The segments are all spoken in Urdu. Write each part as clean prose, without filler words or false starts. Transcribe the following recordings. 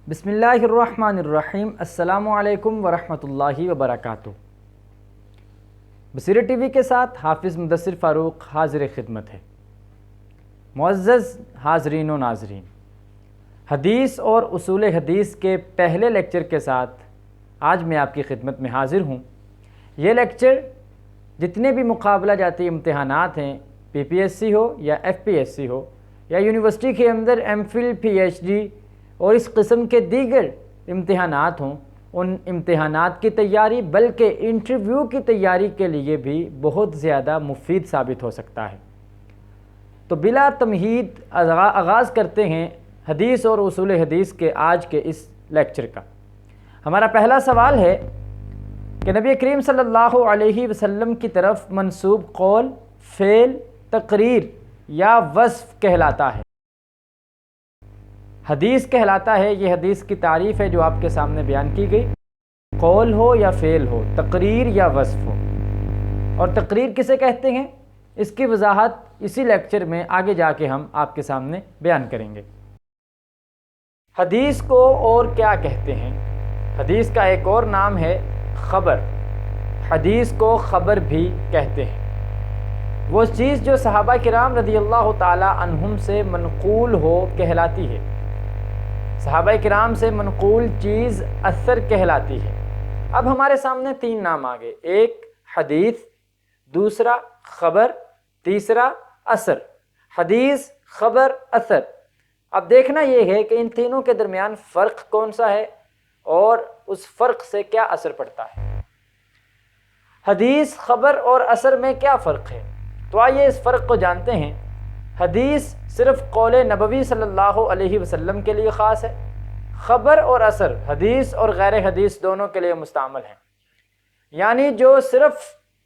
بسم اللہ الرحمن الرحیم۔ السلام علیکم ورحمۃ اللہ وبرکاتہ۔ بصیرت ٹی وی کے ساتھ حافظ مدثر فاروق حاضر خدمت ہے۔ معزز حاضرین و ناظرین، حدیث اور اصول حدیث کے پہلے لیکچر کے ساتھ آج میں آپ کی خدمت میں حاضر ہوں۔ یہ لیکچر جتنے بھی مقابلہ جاتی امتحانات ہیں، پی پی ایس سی ہو یا ایف پی ایس سی ہو یا یونیورسٹی کے اندر M Phil P H D اور اس قسم کے دیگر امتحانات ہوں، ان امتحانات کی تیاری بلکہ انٹرویو کی تیاری کے لیے بھی بہت زیادہ مفید ثابت ہو سکتا ہے۔ تو بلا تمہید آغاز کرتے ہیں حدیث اور اصول حدیث کے آج کے اس لیکچر کا۔ ہمارا پہلا سوال ہے کہ نبی کریم صلی اللہ علیہ وسلم کی طرف منسوب قول، فعل، تقریر یا وصف کہلاتا ہے؟ حدیث کہلاتا ہے، یہ حدیث کی تعریف ہے جو آپ کے سامنے بیان کی گئی۔ قول ہو یا فعل ہو، تقریر یا وصف ہو۔ اور تقریر کسے کہتے ہیں، اس کی وضاحت اسی لیکچر میں آگے جا کے ہم آپ کے سامنے بیان کریں گے۔ حدیث کو اور کیا کہتے ہیں؟ حدیث کا ایک اور نام ہے خبر۔ حدیث کو خبر بھی کہتے ہیں۔ وہ چیز جو صحابہ کرام رضی اللہ تعالی عنہم سے منقول ہو کہلاتی ہے۔ صحابہ کرام سے منقول چیز اثر کہلاتی ہے۔ اب ہمارے سامنے تین نام آگئے، ایک حدیث، دوسرا خبر، تیسرا اثر۔ حدیث، خبر، اثر۔ اب دیکھنا یہ ہے کہ ان تینوں کے درمیان فرق کون سا ہے اور اس فرق سے کیا اثر پڑتا ہے۔ حدیث، خبر اور اثر میں کیا فرق ہے؟ تو آئیے اس فرق کو جانتے ہیں۔ حدیث صرف قول نبوی صلی اللہ علیہ وسلم کے لیے خاص ہے۔ خبر اور اثر حدیث اور غیر حدیث دونوں کے لیے مستعمل ہیں۔ یعنی جو صرف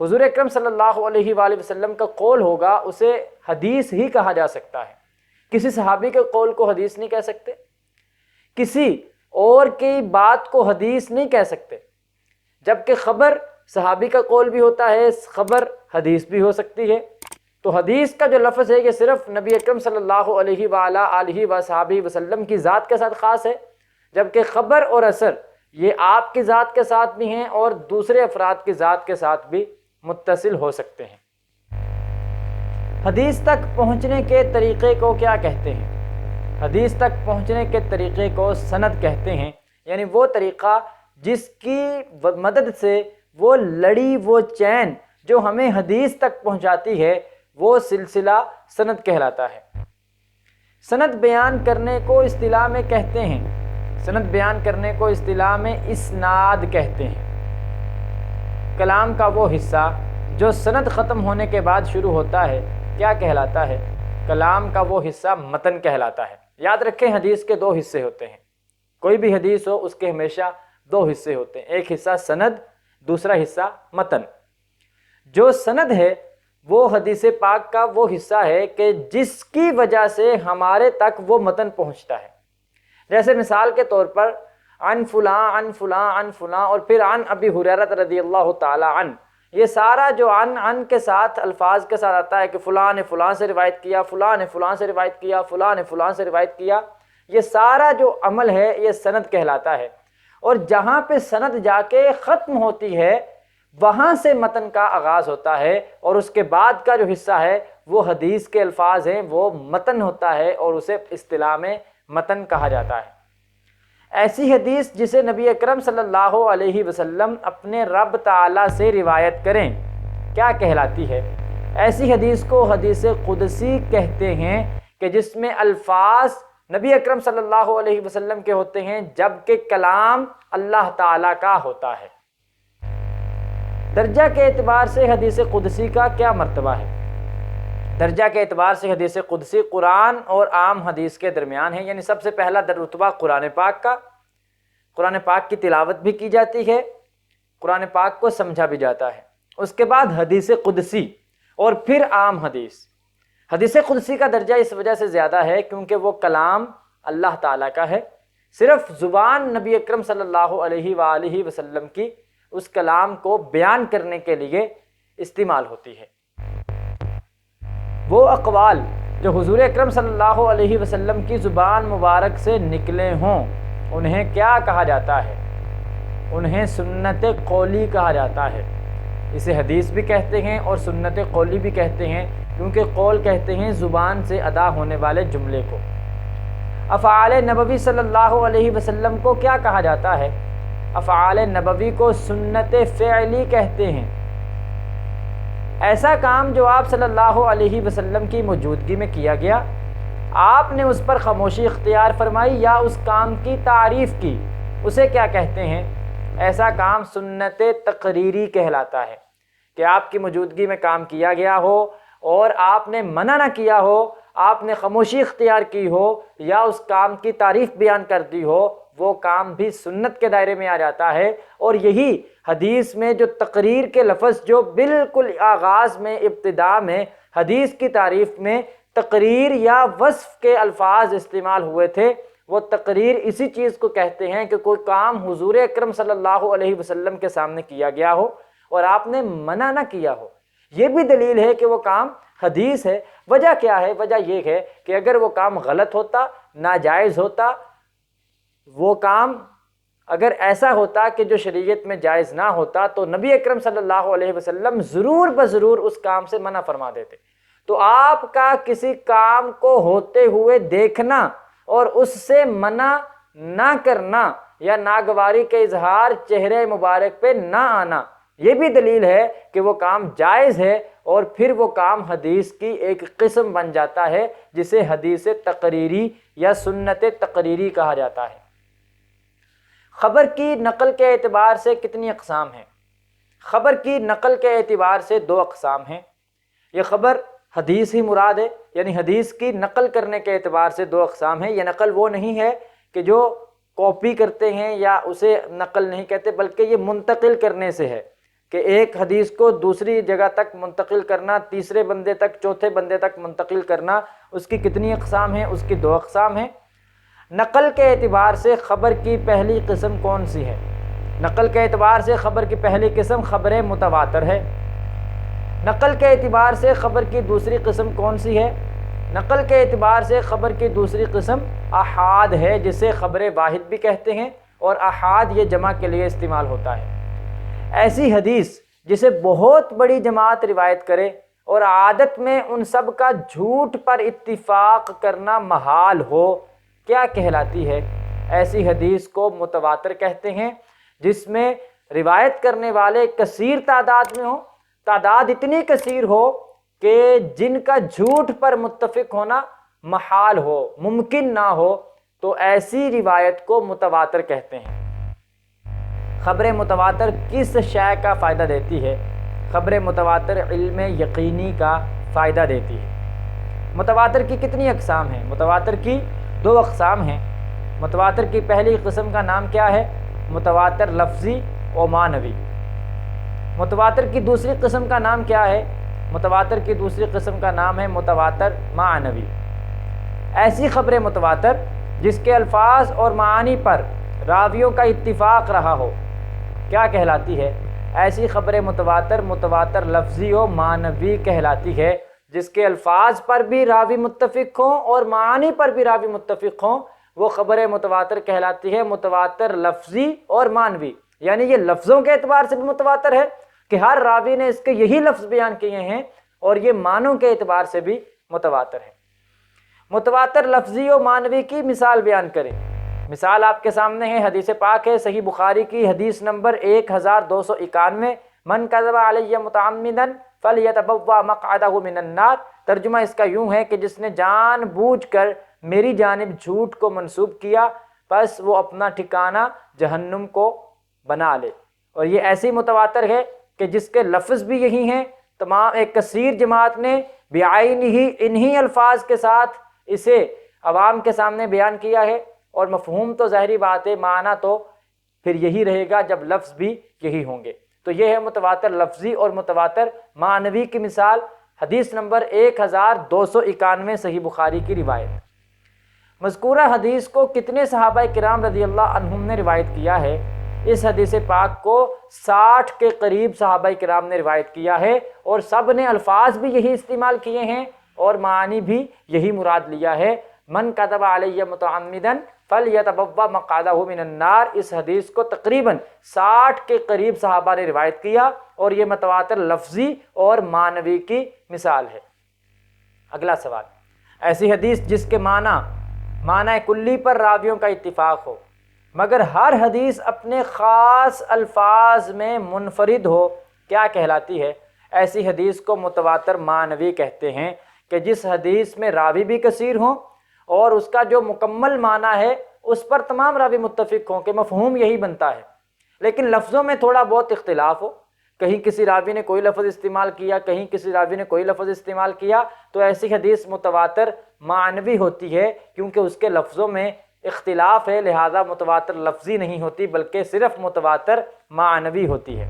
حضور اکرم صلی اللہ علیہ وآلہ وسلم کا قول ہوگا اسے حدیث ہی کہا جا سکتا ہے۔ کسی صحابی کے قول کو حدیث نہیں کہہ سکتے، کسی اور کی بات کو حدیث نہیں کہہ سکتے۔ جبکہ خبر صحابی کا قول بھی ہوتا ہے، خبر حدیث بھی ہو سکتی ہے۔ تو حدیث کا جو لفظ ہے یہ صرف نبی اکرم صلی اللہ علیہ وآلہ وصحبہ وسلم کی ذات کے ساتھ خاص ہے، جبکہ خبر اور اثر یہ آپ کی ذات کے ساتھ بھی ہیں اور دوسرے افراد کی ذات کے ساتھ بھی متصل ہو سکتے ہیں۔ حدیث تک پہنچنے کے طریقے کو کیا کہتے ہیں؟ حدیث تک پہنچنے کے طریقے کو سند کہتے ہیں، یعنی وہ طریقہ جس کی مدد سے وہ لڑی، وہ چین جو ہمیں حدیث تک پہنچاتی ہے، وہ سلسلہ سند کہلاتا ہے۔ سند بیان کرنے کو اصطلاح میں کہتے ہیں، سند بیان کرنے کو اصطلاح میں اسناد کہتے ہیں۔ کلام کا وہ حصہ جو سند ختم ہونے کے بعد شروع ہوتا ہے کیا کہلاتا ہے؟ کلام کا وہ حصہ متن کہلاتا ہے۔ یاد رکھیں حدیث کے دو حصے ہوتے ہیں، کوئی بھی حدیث ہو اس کے ہمیشہ دو حصے ہوتے ہیں، ایک حصہ سند، دوسرا حصہ متن۔ جو سند ہے وہ حدیث پاک کا وہ حصہ ہے کہ جس کی وجہ سے ہمارے تک وہ متن پہنچتا ہے۔ جیسے مثال کے طور پر عن فلاں عن فلاں عن فلاں اور پھر عن ابی ہریرہ رضی اللہ تعالی عنہ، یہ سارا جو عن کے ساتھ الفاظ کے ساتھ آتا ہے کہ فلاں نے فلاں سے روایت کیا، فلاں نے فلاں سے روایت کیا، فلاں نے فلاں سے روایت کیا، یہ سارا جو عمل ہے یہ سند کہلاتا ہے۔ اور جہاں پہ سند جا کے ختم ہوتی ہے وہاں سے متن کا آغاز ہوتا ہے، اور اس کے بعد کا جو حصہ ہے وہ حدیث کے الفاظ ہیں، وہ متن ہوتا ہے اور اسے اصطلاح میں متن کہا جاتا ہے۔ ایسی حدیث جسے نبی اکرم صلی اللہ علیہ وسلم اپنے رب تعالیٰ سے روایت کریں کیا کہلاتی ہے؟ ایسی حدیث کو حدیث قدسی کہتے ہیں کہ جس میں الفاظ نبی اکرم صلی اللہ علیہ وسلم کے ہوتے ہیں جبکہ کلام اللہ تعالیٰ کا ہوتا ہے۔ درجہ کے اعتبار سے حدیث قدسی کا کیا مرتبہ ہے؟ درجہ کے اعتبار سے حدیث قدسی قرآن اور عام حدیث کے درمیان ہے، یعنی سب سے پہلا رتبہ قرآن پاک کا، قرآن پاک کی تلاوت بھی کی جاتی ہے، قرآن پاک کو سمجھا بھی جاتا ہے۔ اس کے بعد حدیث قدسی اور پھر عام حدیث۔ حدیث قدسی کا درجہ اس وجہ سے زیادہ ہے کیونکہ وہ کلام اللہ تعالیٰ کا ہے، صرف زبان نبی اکرم صلی اللہ علیہ وآلہ وسلم کی اس کلام کو بیان کرنے کے لیے استعمال ہوتی ہے۔ وہ اقوال جو حضور اکرم صلی اللہ علیہ وسلم کی زبان مبارک سے نکلے ہوں انہیں کیا کہا جاتا ہے؟ انہیں سنت قولی کہا جاتا ہے۔ اسے حدیث بھی کہتے ہیں اور سنت قولی بھی کہتے ہیں، کیونکہ قول کہتے ہیں زبان سے ادا ہونے والے جملے کو۔ افعال نبوی صلی اللہ علیہ وسلم کو کیا کہا جاتا ہے؟ افعال نبوی کو سنت فعلی کہتے ہیں۔ ایسا کام جو آپ صلی اللہ علیہ وسلم کی موجودگی میں کیا گیا، آپ نے اس پر خاموشی اختیار فرمائی یا اس کام کی تعریف کی، اسے کیا کہتے ہیں؟ ایسا کام سنت تقریری کہلاتا ہے، کہ آپ کی موجودگی میں کام کیا گیا ہو اور آپ نے منع نہ کیا ہو، آپ نے خاموشی اختیار کی ہو یا اس کام کی تعریف بیان کر دی ہو، وہ کام بھی سنت کے دائرے میں آ جاتا ہے۔ اور یہی حدیث میں جو تقریر کے لفظ جو بالکل آغاز میں، ابتدا میں حدیث کی تعریف میں تقریر یا وصف کے الفاظ استعمال ہوئے تھے، وہ تقریر اسی چیز کو کہتے ہیں کہ کوئی کام حضور اکرم صلی اللہ علیہ وسلم کے سامنے کیا گیا ہو اور آپ نے منع نہ کیا ہو۔ یہ بھی دلیل ہے کہ وہ کام حدیث ہے۔ وجہ کیا ہے؟ وجہ یہ ہے کہ اگر وہ کام غلط ہوتا، ناجائز ہوتا، وہ کام اگر ایسا ہوتا کہ جو شریعت میں جائز نہ ہوتا، تو نبی اکرم صلی اللہ علیہ وسلم ضرور بضرور اس کام سے منع فرما دیتے۔ تو آپ کا کسی کام کو ہوتے ہوئے دیکھنا اور اس سے منع نہ کرنا یا ناگواری کے اظہار چہرے مبارک پہ نہ آنا، یہ بھی دلیل ہے کہ وہ کام جائز ہے، اور پھر وہ کام حدیث کی ایک قسم بن جاتا ہے جسے حدیث تقریری یا سنت تقریری کہا جاتا ہے۔ خبر کی نقل کے اعتبار سے کتنی اقسام ہیں؟ خبر کی نقل کے اعتبار سے 2 اقسام ہیں۔ یہ خبر حدیث ہی مراد ہے، یعنی حدیث کی نقل کرنے کے اعتبار سے 2 اقسام ہیں۔ یہ نقل وہ نہیں ہے کہ جو کاپی کرتے ہیں یا اسے نقل نہیں کہتے، بلکہ یہ منتقل کرنے سے ہے کہ ایک حدیث کو دوسری جگہ تک منتقل کرنا، تیسرے بندے تک، چوتھے بندے تک منتقل کرنا۔ اس کی کتنی اقسام ہیں؟ اس کی 2 اقسام ہیں۔ نقل کے اعتبار سے خبر کی پہلی قسم کون سی ہے؟ نقل کے اعتبار سے خبر کی پہلی قسم خبر متواتر ہے۔ نقل کے اعتبار سے خبر کی دوسری قسم کون سی ہے؟ نقل کے اعتبار سے خبر کی دوسری قسم احاد ہے، جسے خبر واحد بھی کہتے ہیں، اور احاد یہ جمع کے لیے استعمال ہوتا ہے۔ ایسی حدیث جسے بہت بڑی جماعت روایت کرے اور عادت میں ان سب کا جھوٹ پر اتفاق کرنا محال ہو، کیا کہلاتی ہے؟ ایسی حدیث کو متواتر کہتے ہیں، جس میں روایت کرنے والے کثیر تعداد میں ہوں، تعداد اتنی کثیر ہو کہ جن کا جھوٹ پر متفق ہونا محال ہو، ممکن نہ ہو، تو ایسی روایت کو متواتر کہتے ہیں۔ خبر متواتر کس شے کا فائدہ دیتی ہے؟ خبر متواتر علم یقینی کا فائدہ دیتی ہے۔ متواتر کی کتنی اقسام ہیں؟ متواتر کی 2 اقسام ہیں۔ متواتر کی پہلی قسم کا نام کیا ہے؟ متواتر لفظی و معنوی۔ متواتر کی دوسری قسم کا نام کیا ہے؟ متواتر کی دوسری قسم کا نام ہے متواتر معنوی۔ ایسی خبر متواتر جس کے الفاظ اور معانی پر راویوں کا اتفاق رہا ہو، کیا کہلاتی ہے؟ ایسی خبر متواتر متواتر لفظی و معنوی کہلاتی ہے، جس کے الفاظ پر بھی راوی متفق ہوں اور معانی پر بھی راوی متفق ہوں، وہ خبر متواتر کہلاتی ہے متواتر لفظی اور معنوی۔ یعنی یہ لفظوں کے اعتبار سے بھی متواتر ہے کہ ہر راوی نے اس کے یہی لفظ بیان کیے ہیں، اور یہ معنوں کے اعتبار سے بھی متواتر ہے۔ متواتر لفظی و معنوی کی مثال بیان کریں۔ مثال آپ کے سامنے ہے، حدیث پاک ہے، صحیح بخاری کی حدیث نمبر 1291، من کذب علی متعمدا فلیتبوأ مقعدہ من النار۔ ترجمہ اس کا یوں ہے کہ جس نے جان بوجھ کر میری جانب جھوٹ کو منسوب کیا، پس وہ اپنا ٹھکانہ جہنم کو بنا لے۔ اور یہ ایسی متواتر ہے کہ جس کے لفظ بھی یہی ہیں، تمام ایک کثیر جماعت نے بعینہ انہی الفاظ کے ساتھ اسے عوام کے سامنے بیان کیا ہے، اور مفہوم تو ظاہری بات ہے، معنی تو پھر یہی رہے گا جب لفظ بھی یہی ہوں گے۔ تو یہ ہے متواتر لفظی اور متواتر معنوی کی مثال، حدیث نمبر 1291 صحیح بخاری کی روایت۔ مذکورہ حدیث کو کتنے صحابہ کرام رضی اللہ عنہم نے روایت کیا ہے؟ اس حدیث پاک کو 60 کے قریب صحابہ کرام نے روایت کیا ہے، اور سب نے الفاظ بھی یہی استعمال کیے ہیں اور معانی بھی یہی مراد لیا ہے۔ من کذب علی متعمدا فَلْيَتَبَوَّأْ مَقْعَدَهُ مِنَ النَّارِ، اس حدیث کو تقریباً 60 کے قریب صحابہ نے روایت کیا، اور یہ متواتر لفظی اور معنوی کی مثال ہے۔ اگلا سوال، ایسی حدیث جس کے معنی کلی پر راویوں کا اتفاق ہو مگر ہر حدیث اپنے خاص الفاظ میں منفرد ہو، کیا کہلاتی ہے؟ ایسی حدیث کو متواتر معنوی کہتے ہیں کہ جس حدیث میں راوی بھی کثیر ہوں اور اس کا جو مکمل معنی ہے اس پر تمام راوی متفق ہوں کہ مفہوم یہی بنتا ہے، لیکن لفظوں میں تھوڑا بہت اختلاف ہو، کہیں کسی راوی نے کوئی لفظ استعمال کیا، کہیں کسی راوی نے کوئی لفظ استعمال کیا، تو ایسی حدیث متواتر معنوی ہوتی ہے، کیونکہ اس کے لفظوں میں اختلاف ہے، لہذا متواتر لفظی نہیں ہوتی بلکہ صرف متواتر معنوی ہوتی ہے۔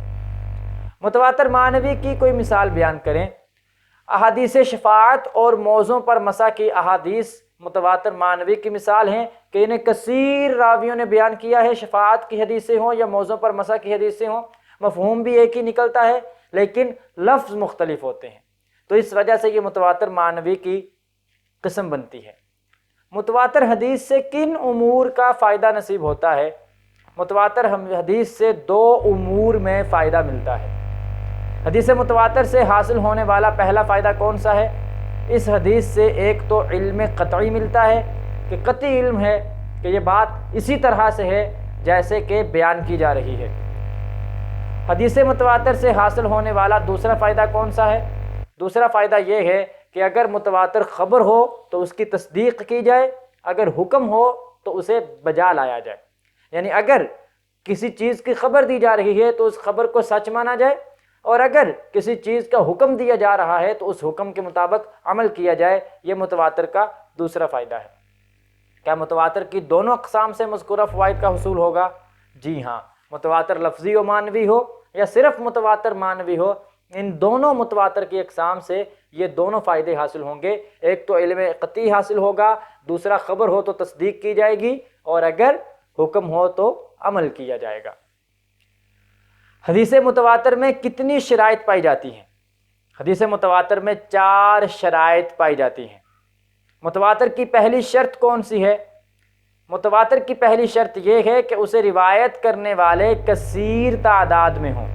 متواتر معنوی کی کوئی مثال بیان کریں۔ احادیث شفاعت اور موضوع پر مسح کی احادیث متواتر معنوی کی مثال ہیں کہ انہیں کثیر راویوں نے بیان کیا ہے، شفاعت کی حدیثیں ہوں یا موضوع پر مسح کی حدیثیں ہوں، مفہوم بھی ایک ہی نکلتا ہے لیکن لفظ مختلف ہوتے ہیں، تو اس وجہ سے یہ متواتر معنوی کی قسم بنتی ہے۔ متواتر حدیث سے کن امور کا فائدہ نصیب ہوتا ہے؟ متواتر حدیث سے 2 امور میں فائدہ ملتا ہے۔ حدیث متواتر سے حاصل ہونے والا پہلا فائدہ کون سا ہے؟ اس حدیث سے ایک تو علم قطعی ملتا ہے کہ قطعی علم ہے کہ یہ بات اسی طرح سے ہے جیسے کہ بیان کی جا رہی ہے۔ حدیث متواتر سے حاصل ہونے والا دوسرا فائدہ کون سا ہے؟ دوسرا فائدہ یہ ہے کہ اگر متواتر خبر ہو تو اس کی تصدیق کی جائے، اگر حکم ہو تو اسے بجا لایا جائے، یعنی اگر کسی چیز کی خبر دی جا رہی ہے تو اس خبر کو سچ مانا جائے، اور اگر کسی چیز کا حکم دیا جا رہا ہے تو اس حکم کے مطابق عمل کیا جائے، یہ متواتر کا دوسرا فائدہ ہے۔ کیا متواتر کی دونوں اقسام سے مذکورہ فوائد کا حصول ہوگا؟ جی ہاں، متواتر لفظی و معنوی ہو یا صرف متواتر معنوی ہو، ان دونوں متواتر کی اقسام سے یہ دونوں فائدے حاصل ہوں گے۔ ایک تو علم قطعی حاصل ہوگا، دوسرا خبر ہو تو تصدیق کی جائے گی، اور اگر حکم ہو تو عمل کیا جائے گا۔ حدیث متواتر میں کتنی شرائط پائی جاتی ہیں؟ حدیث متواتر میں 4 شرائط پائی جاتی ہیں۔ متواتر کی پہلی شرط کون سی ہے؟ متواتر کی پہلی شرط یہ ہے کہ اسے روایت کرنے والے کثیر تعداد میں ہوں،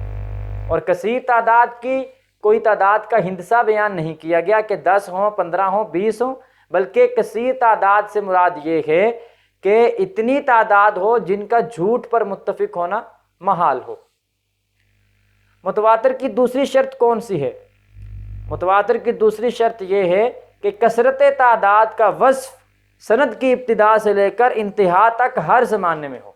اور کثیر تعداد کی کوئی تعداد کا ہندسہ بیان نہیں کیا گیا کہ 10 ہوں، 15 ہوں، 20 ہوں، بلکہ کثیر تعداد سے مراد یہ ہے کہ اتنی تعداد ہو جن کا جھوٹ پر متفق ہونا محال ہو۔ متواتر کی دوسری شرط کون سی ہے؟ متواتر کی دوسری شرط یہ ہے کہ کثرت تعداد کا وصف سند کی ابتدا سے لے کر انتہا تک ہر زمانے میں ہو،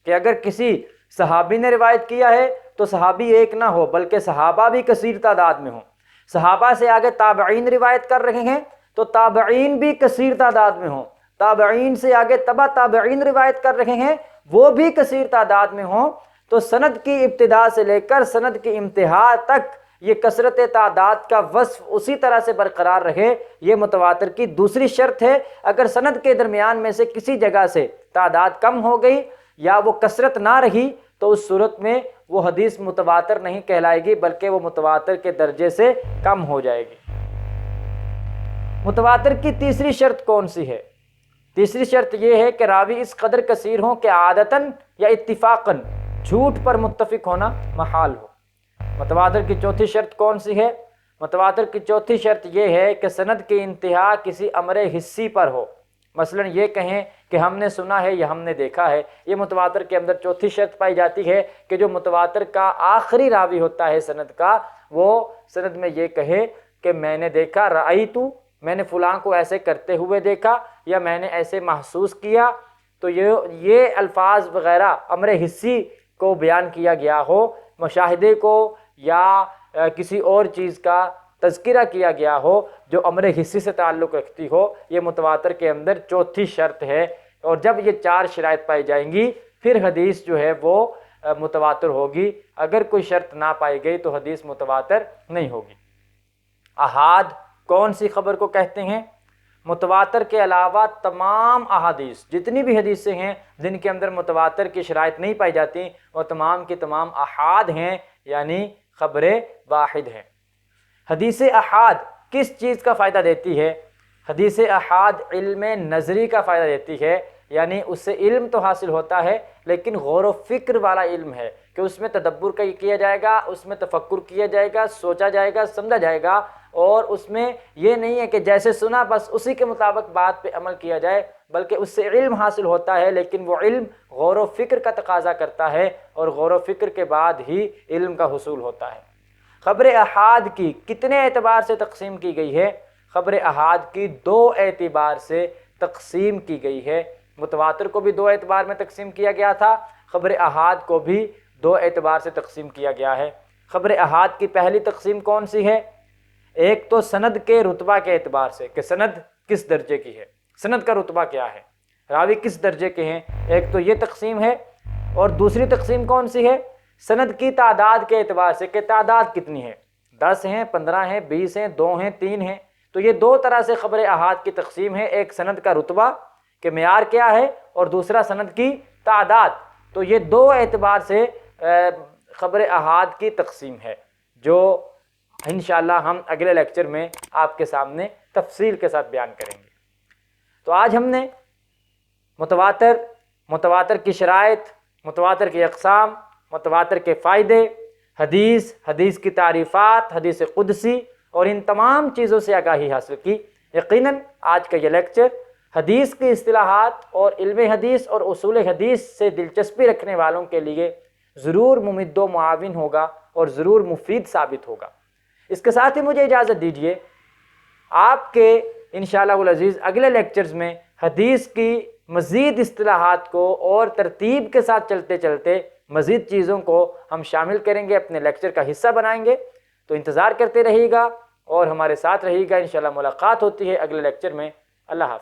کہ اگر کسی صحابی نے روایت کیا ہے تو صحابی ایک نہ ہو بلکہ صحابہ بھی کثیر تعداد میں ہوں، صحابہ سے آگے تابعین روایت کر رہے ہیں تو تابعین بھی کثیر تعداد میں ہوں، تابعین سے آگے تبع تابعین روایت کر رہے ہیں وہ بھی کثیر تعداد میں ہوں، تو سند کی ابتدا سے لے کر سند کی انتہا تک یہ کثرت تعداد کا وصف اسی طرح سے برقرار رہے، یہ متواتر کی دوسری شرط ہے۔ اگر سند کے درمیان میں سے کسی جگہ سے تعداد کم ہو گئی یا وہ کثرت نہ رہی تو اس صورت میں وہ حدیث متواتر نہیں کہلائے گی بلکہ وہ متواتر کے درجے سے کم ہو جائے گی۔ متواتر کی تیسری شرط کون سی ہے؟ تیسری شرط یہ ہے کہ راوی اس قدر کثیر ہوں کہ عادتاً یا اتفاقاً جھوٹ پر متفق ہونا محال ہو۔ متواتر کی چوتھی شرط کون سی ہے؟ متواتر کی چوتھی شرط یہ ہے کہ سند کی انتہا کسی امر حسی پر ہو، مثلا یہ کہیں کہ ہم نے سنا ہے یا ہم نے دیکھا ہے، یہ متواتر کے اندر چوتھی شرط پائی جاتی ہے کہ جو متواتر کا آخری راوی ہوتا ہے سند کا، وہ سند میں یہ کہے کہ میں نے دیکھا، رأیتو، میں نے فلاں کو ایسے کرتے ہوئے دیکھا یا میں نے ایسے محسوس کیا، تو یہ الفاظ وغیرہ امر حسی کو بیان کیا گیا ہو، مشاہدے کو یا کسی اور چیز کا تذکرہ کیا گیا ہو جو امر حسی سے تعلق رکھتی ہو، یہ متواتر کے اندر چوتھی شرط ہے۔ اور جب یہ 4 شرائط پائی جائیں گی پھر حدیث جو ہے وہ متواتر ہوگی، اگر کوئی شرط نہ پائی گئی تو حدیث متواتر نہیں ہوگی۔ احاد کون سی خبر کو کہتے ہیں؟ متواتر کے علاوہ تمام احادیث، جتنی بھی حدیثیں ہیں جن کے اندر متواتر کی شرائط نہیں پائی جاتی، وہ تمام کی تمام احاد ہیں، یعنی خبریں واحد ہیں۔ حدیث احاد کس چیز کا فائدہ دیتی ہے؟ حدیث احاد علم نظری کا فائدہ دیتی ہے، یعنی اس سے علم تو حاصل ہوتا ہے لیکن غور و فکر والا علم ہے کہ اس میں تدبر کیا جائے گا، اس میں تفکر کیا جائے گا، سوچا جائے گا، سمجھا جائے گا، اور اس میں یہ نہیں ہے کہ جیسے سنا بس اسی کے مطابق بات پہ عمل کیا جائے، بلکہ اس سے علم حاصل ہوتا ہے، لیکن وہ علم غور و فکر کا تقاضا کرتا ہے، اور غور و فکر کے بعد ہی علم کا حصول ہوتا ہے۔ خبر احاد کی کتنے اعتبار سے تقسیم کی گئی ہے؟ خبر احاد کی 2 اعتبار سے تقسیم کی گئی ہے۔ متواتر کو بھی 2 اعتبار میں تقسیم کیا گیا تھا، خبر احاد کو بھی 2 اعتبار سے تقسیم کیا گیا ہے۔ خبر احاد کی پہلی تقسیم کون سی ہے؟ ایک تو سند کے رتبہ کے اعتبار سے کہ سند کس درجے کی ہے، سند کا رتبہ کیا ہے، راوی کس درجے کے ہیں، ایک تو یہ تقسیم ہے، اور دوسری تقسیم کون سی ہے؟ سند کی تعداد کے اعتبار سے کہ تعداد کتنی ہے، 10 ہیں، 15 ہیں، 20 ہیں، 2 ہیں، 3 ہیں۔ تو یہ 2 طرح سے خبر احاد کی تقسیم ہے، ایک سند کا رتبہ کہ معیار کیا ہے، اور دوسرا سند کی تعداد۔ تو یہ 2 اعتبار سے خبر احاد کی تقسیم ہے، جو انشاءاللہ ہم اگلے لیکچر میں آپ کے سامنے تفصیل کے ساتھ بیان کریں گے۔ تو آج ہم نے متواتر کی شرائط، متواتر کی اقسام، متواتر کے فائدے، حدیث کی تعریفات، حدیث قدسی، اور ان تمام چیزوں سے آگاہی حاصل کی۔ یقیناً آج کا یہ لیکچر حدیث کی اصطلاحات اور علم حدیث اور اصول حدیث سے دلچسپی رکھنے والوں کے لیے ضرور ممد و معاون ہوگا اور ضرور مفید ثابت ہوگا۔ اس کے ساتھ ہی مجھے اجازت دیجیے، آپ کے انشاءاللہ العزیز اگلے لیکچرز میں حدیث کی مزید اصطلاحات کو اور ترتیب کے ساتھ چلتے چلتے مزید چیزوں کو ہم شامل کریں گے، اپنے لیکچر کا حصہ بنائیں گے۔ تو انتظار کرتے رہیے گا اور ہمارے ساتھ رہیے گا، انشاءاللہ ملاقات ہوتی ہے اگلے لیکچر میں۔ اللہ حافظ۔